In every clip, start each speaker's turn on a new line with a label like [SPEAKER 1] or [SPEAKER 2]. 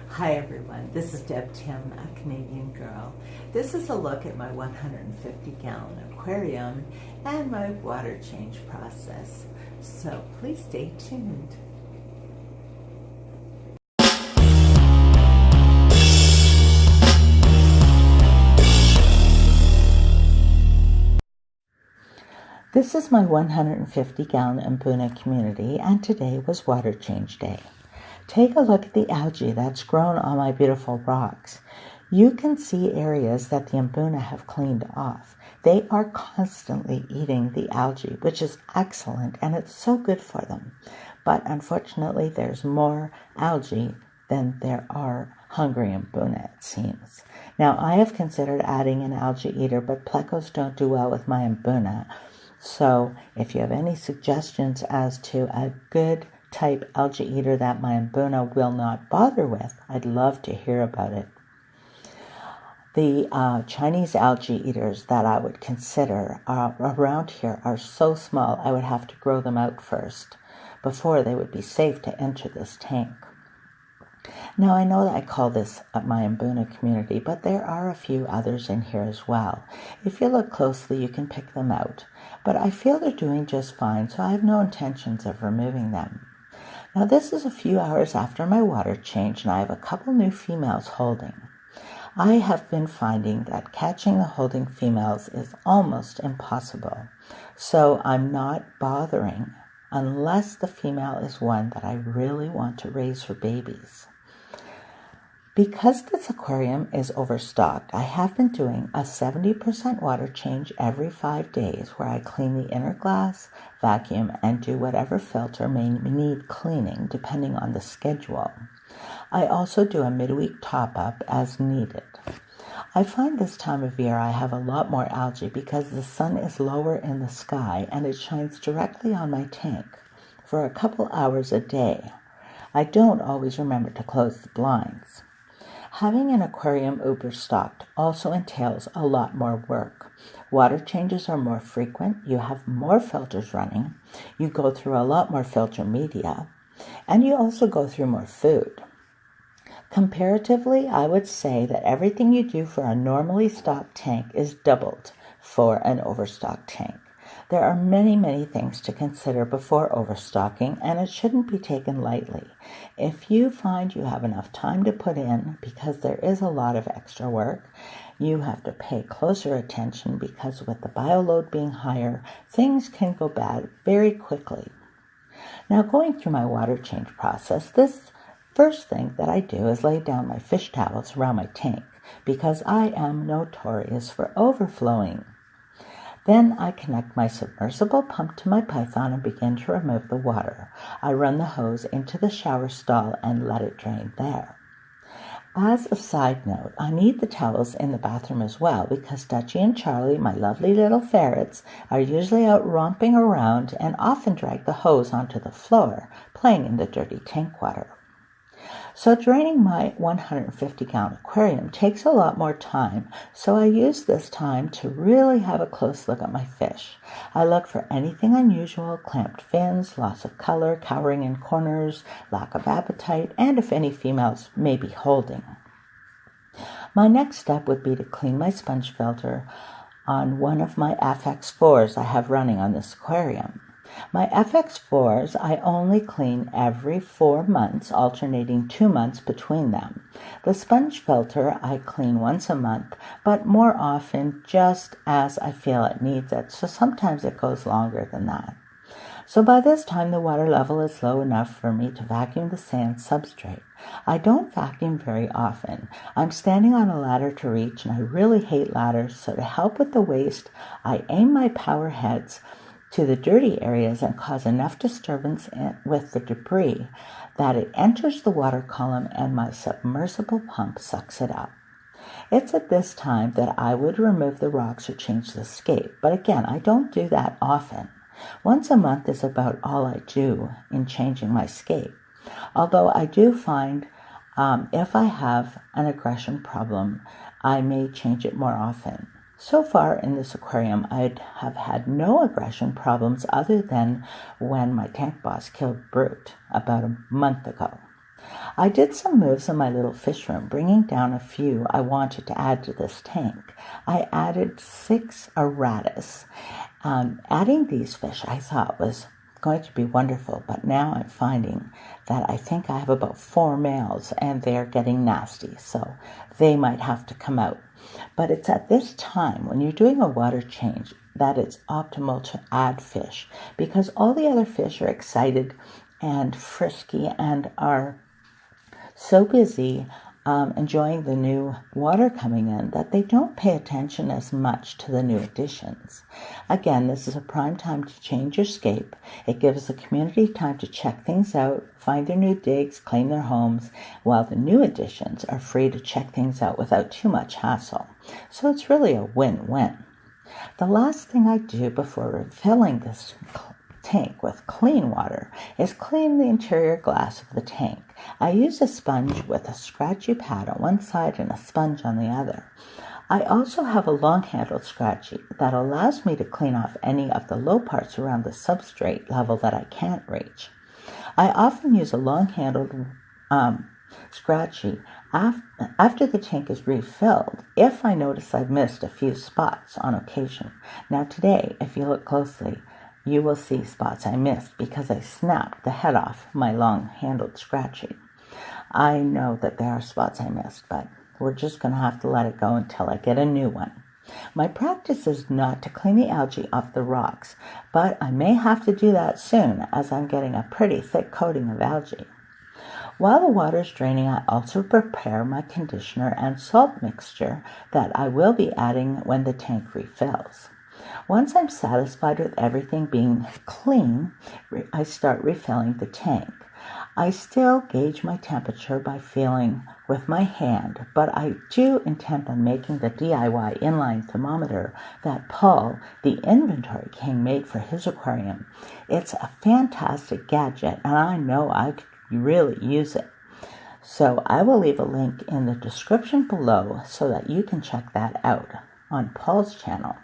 [SPEAKER 1] Hi everyone, this is Deb Tim, a Canadian girl. This is a look at my 150-gallon aquarium and my water change process. So please stay tuned. This is my 150-gallon Mbuna community, and today was water change day. Take a look at the algae that's grown on my beautiful rocks. You can see areas that the Mbuna have cleaned off. They are constantly eating the algae, which is excellent, and it's so good for them. But unfortunately, there's more algae than there are hungry Mbuna, it seems. Now, I have considered adding an algae eater, but plecos don't do well with my Mbuna. So if you have any suggestions as to a good type algae eater that my Mbuna will not bother with, I'd love to hear about it. The Chinese algae eaters that I would consider around here are so small I would have to grow them out first before they would be safe to enter this tank. Now, I know that I call this my Mbuna community, but there are a few others in here as well. If you look closely, you can pick them out. But I feel they're doing just fine, so I have no intentions of removing them. Now, this is a few hours after my water change, and I have a couple new females holding. I have been finding that catching the holding females is almost impossible, so I'm not bothering unless the female is one that I really want to raise for babies. Because this aquarium is overstocked, I have been doing a 70% water change every 5 days where I clean the inner glass, vacuum, and do whatever filter may need cleaning depending on the schedule. I also do a midweek top-up as needed. I find this time of year I have a lot more algae because the sun is lower in the sky and it shines directly on my tank for a couple hours a day. I don't always remember to close the blinds. Having an aquarium overstocked also entails a lot more work. Water changes are more frequent, you have more filters running, you go through a lot more filter media, and you also go through more food. Comparatively, I would say that everything you do for a normally stocked tank is doubled for an overstocked tank. There are many, many things to consider before overstocking, and it shouldn't be taken lightly. If you find you have enough time to put in, because there is a lot of extra work, you have to pay closer attention because with the bioload being higher, things can go bad very quickly. Now, going through my water change process, this first thing that I do is lay down my fish towels around my tank because I am notorious for overflowing. Then I connect my submersible pump to my python and begin to remove the water. I run the hose into the shower stall and let it drain there. As a side note, I need the towels in the bathroom as well because Dutchie and Charlie, my lovely little ferrets, are usually out romping around and often drag the hose onto the floor, playing in the dirty tank water. So draining my 150-gallon aquarium takes a lot more time, so I use this time to really have a close look at my fish. I look for anything unusual, clamped fins, loss of color, cowering in corners, lack of appetite, and if any females may be holding. My next step would be to clean my sponge filter on one of my FX4s I have running on this aquarium. My FX4s I only clean every 4 months, alternating 2 months between them. The sponge filter I clean once a month, but more often just as I feel it needs it, so sometimes it goes longer than that. So by this time the water level is low enough for me to vacuum the sand substrate. I don't vacuum very often. I'm standing on a ladder to reach, and I really hate ladders, so to help with the waste, I aim my power heads to the dirty areas and cause enough disturbance with the debris that it enters the water column and my submersible pump sucks it up. It's at this time that I would remove the rocks or change the scape, but again, I don't do that often. Once a month is about all I do in changing my scape, although I do find if I have an aggression problem, I may change it more often. So far in this aquarium, I have had no aggression problems other than when my tank boss killed Brute about a month ago. I did some moves in my little fish room, bringing down a few I wanted to add to this tank. I added 6 Aratus. Adding these fish I thought was going to be wonderful, but now I'm finding that I think I have about 4 males and they're getting nasty, so they might have to come out. But it's at this time when you're doing a water change that it's optimal to add fish, because all the other fish are excited and frisky and are so busy enjoying the new water coming in that they don't pay attention as much to the new additions. Again, this is a prime time to change your scape. It gives the community time to check things out, find their new digs, claim their homes, while the new additions are free to check things out without too much hassle. So it's really a win-win. The last thing I do before refilling this tank with clean water is clean the interior glass of the tank. I use a sponge with a scratchy pad on one side and a sponge on the other. I also have a long-handled scratchy that allows me to clean off any of the low parts around the substrate level that I can't reach. I often use a long-handled scratchy after the tank is refilled if I notice I've missed a few spots on occasion. Now today, if you look closely, you will see spots I missed because I snapped the head off my long-handled scratchy. I know that there are spots I missed, but we're just going to have to let it go until I get a new one. My practice is not to clean the algae off the rocks, but I may have to do that soon as I'm getting a pretty thick coating of algae. While the water is draining, I also prepare my conditioner and salt mixture that I will be adding when the tank refills. Once I'm satisfied with everything being clean, I start refilling the tank. I still gauge my temperature by feeling with my hand, but I do intend on making the DIY inline thermometer that Paul, the inventory king, made for his aquarium. It's a fantastic gadget, and I know I could really use it. So I will leave a link in the description below so that you can check that out on Paul's channel.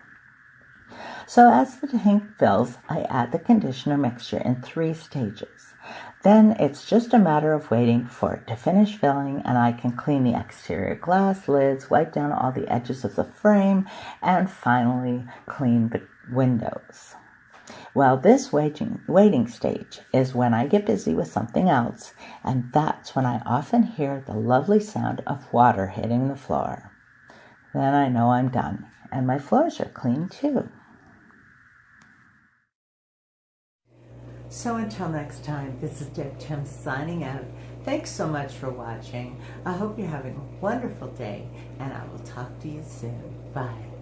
[SPEAKER 1] So as the tank fills, I add the conditioner mixture in 3 stages. Then it's just a matter of waiting for it to finish filling, and I can clean the exterior glass lids, wipe down all the edges of the frame, and finally clean the windows. Well, this waiting stage is when I get busy with something else, and that's when I often hear the lovely sound of water hitting the floor. Then I know I'm done, and my floors are clean too. So until next time, this is Deb Tim signing out. Thanks so much for watching. I hope you're having a wonderful day, and I will talk to you soon. Bye.